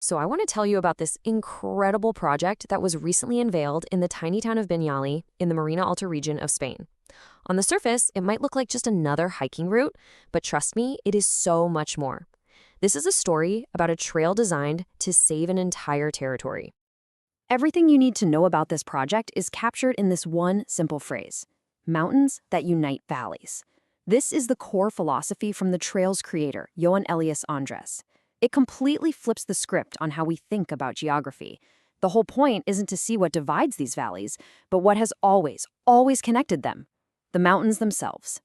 So I want to tell you about this incredible project that was recently unveiled in the tiny town of Beniali in the Marina Alta region of Spain. On the surface, it might look like just another hiking route, but trust me, it is so much more. This is a story about a trail designed to save an entire territory. Everything you need to know about this project is captured in this one simple phrase: mountains that unite valleys. This is the core philosophy from the trail's creator, Joan Elies Andrés. It completely flips the script on how we think about geography. The whole point isn't to see what divides these valleys, but what has always connected them: the mountains themselves.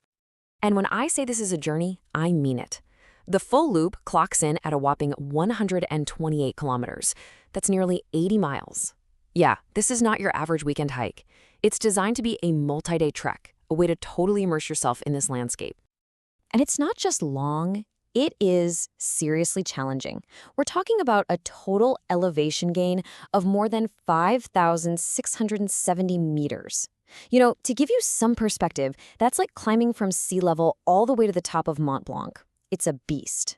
And when I say this is a journey, I mean it. The full loop clocks in at a whopping 128 kilometers. That's nearly 80 miles. Yeah, this is not your average weekend hike. It's designed to be a multi-day trek, a way to totally immerse yourself in this landscape. And it's not just long, it is seriously challenging. We're talking about a total elevation gain of more than 5,670 meters. To give you some perspective, that's like climbing from sea level all the way to the top of Mont Blanc. It's a beast.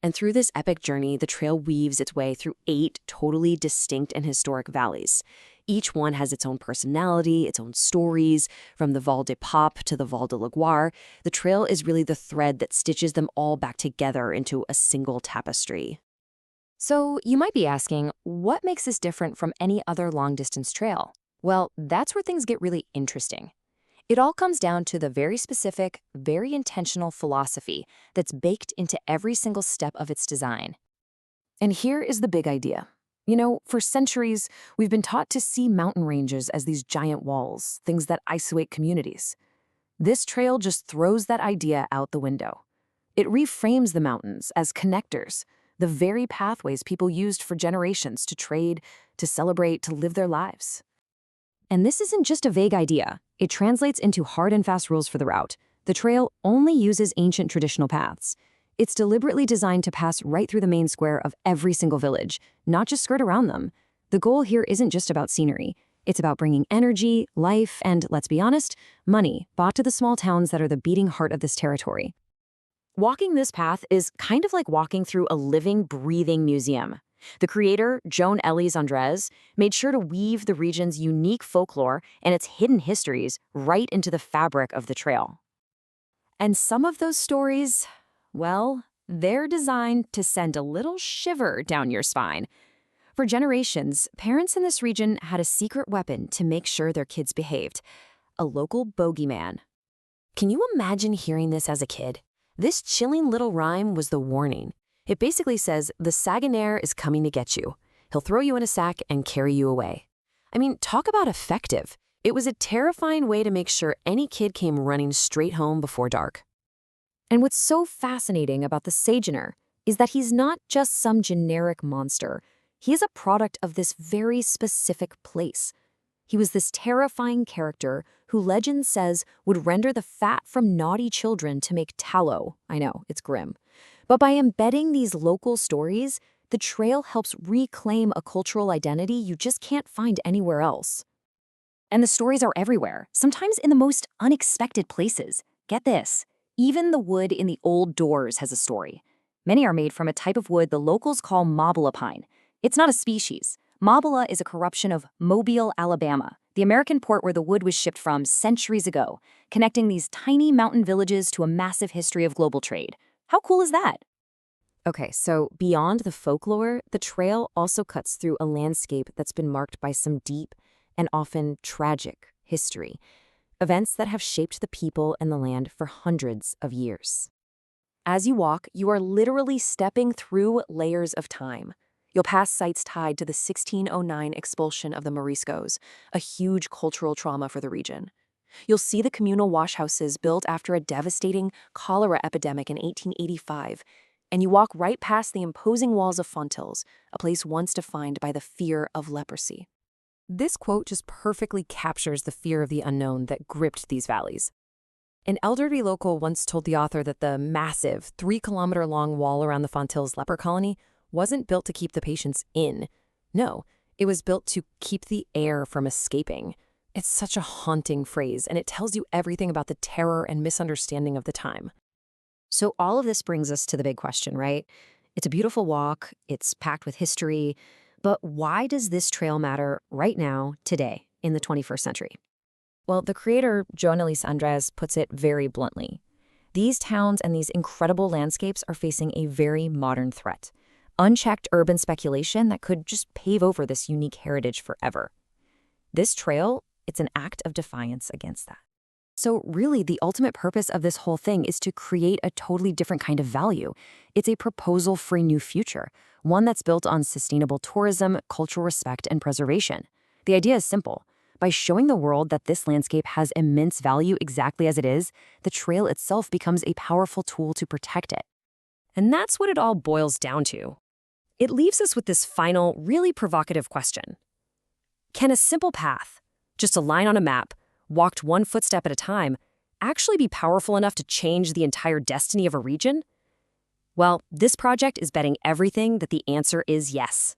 And through this epic journey, the trail weaves its way through 8 totally distinct and historic valleys. Each one has its own personality, its own stories. From the Val de Pop to the Val de Laguar, the trail is really the thread that stitches them all back together into a single tapestry. So you might be asking, what makes this different from any other long-distance trail? Well, that's where things get really interesting. It all comes down to the very specific, very intentional philosophy that's baked into every single step of its design. And here is the big idea. For centuries, we've been taught to see mountain ranges as these giant walls, things that isolate communities. This trail just throws that idea out the window. It reframes the mountains as connectors, the very pathways people used for generations to trade, to celebrate, to live their lives. And this isn't just a vague idea. It translates into hard and fast rules for the route. The trail only uses ancient traditional paths. It's deliberately designed to pass right through the main square of every single village, not just skirt around them. The goal here isn't just about scenery. It's about bringing energy, life, and, let's be honest, money back to the small towns that are the beating heart of this territory. Walking this path is kind of like walking through a living, breathing museum. The creator, Joan Elies Andrés, made sure to weave the region's unique folklore and its hidden histories right into the fabric of the trail. And some of those stories, well, they're designed to send a little shiver down your spine. For generations, parents in this region had a secret weapon to make sure their kids behaved: a local bogeyman. Can you imagine hearing this as a kid? This chilling little rhyme was the warning. It basically says, the saguner is coming to get you. He'll throw you in a sack and carry you away. I mean, talk about effective. It was a terrifying way to make sure any kid came running straight home before dark. And what's so fascinating about the saguner is that he's not just some generic monster. He is a product of this very specific place. He was this terrifying character who legend says would render the fat from naughty children to make tallow. I know, it's grim. But by embedding these local stories, the trail helps reclaim a cultural identity you just can't find anywhere else. And the stories are everywhere, sometimes in the most unexpected places. Get this, even the wood in the old doors has a story. Many are made from a type of wood the locals call mobula pine. It's not a species. Mobula is a corruption of Mobile, Alabama, the American port where the wood was shipped from centuries ago, connecting these tiny mountain villages to a massive history of global trade. How cool is that? Okay, so beyond the folklore, the trail also cuts through a landscape that's been marked by some deep and often tragic history, events that have shaped the people and the land for hundreds of years. As you walk, you are literally stepping through layers of time. You'll pass sites tied to the 1609 expulsion of the Moriscos, a huge cultural trauma for the region. You'll see the communal washhouses built after a devastating cholera epidemic in 1885, and you walk right past the imposing walls of Fontilles, a place once defined by the fear of leprosy. This quote just perfectly captures the fear of the unknown that gripped these valleys. An elderly local once told the author that the massive 3-kilometer-long wall around the Fontilles leper colony wasn't built to keep the patients in. No, it was built to keep the air from escaping. It's such a haunting phrase, and it tells you everything about the terror and misunderstanding of the time. So all of this brings us to the big question, right? It's a beautiful walk, it's packed with history, but why does this trail matter right now, today, in the 21st century? Well, the creator, Joan Elies Andrés, puts it very bluntly. These towns and these incredible landscapes are facing a very modern threat. Unchecked urban speculation that could just pave over this unique heritage forever. This trail, it's an act of defiance against that. So really, the ultimate purpose of this whole thing is to create a totally different kind of value. It's a proposal for a new future, one that's built on sustainable tourism, cultural respect, and preservation. The idea is simple. By showing the world that this landscape has immense value exactly as it is, the trail itself becomes a powerful tool to protect it. And that's what it all boils down to. It leaves us with this final, really provocative question. Can a simple path, just a line on a map, walked one footstep at a time, actually be powerful enough to change the entire destiny of a region? Well, this project is betting everything that the answer is yes.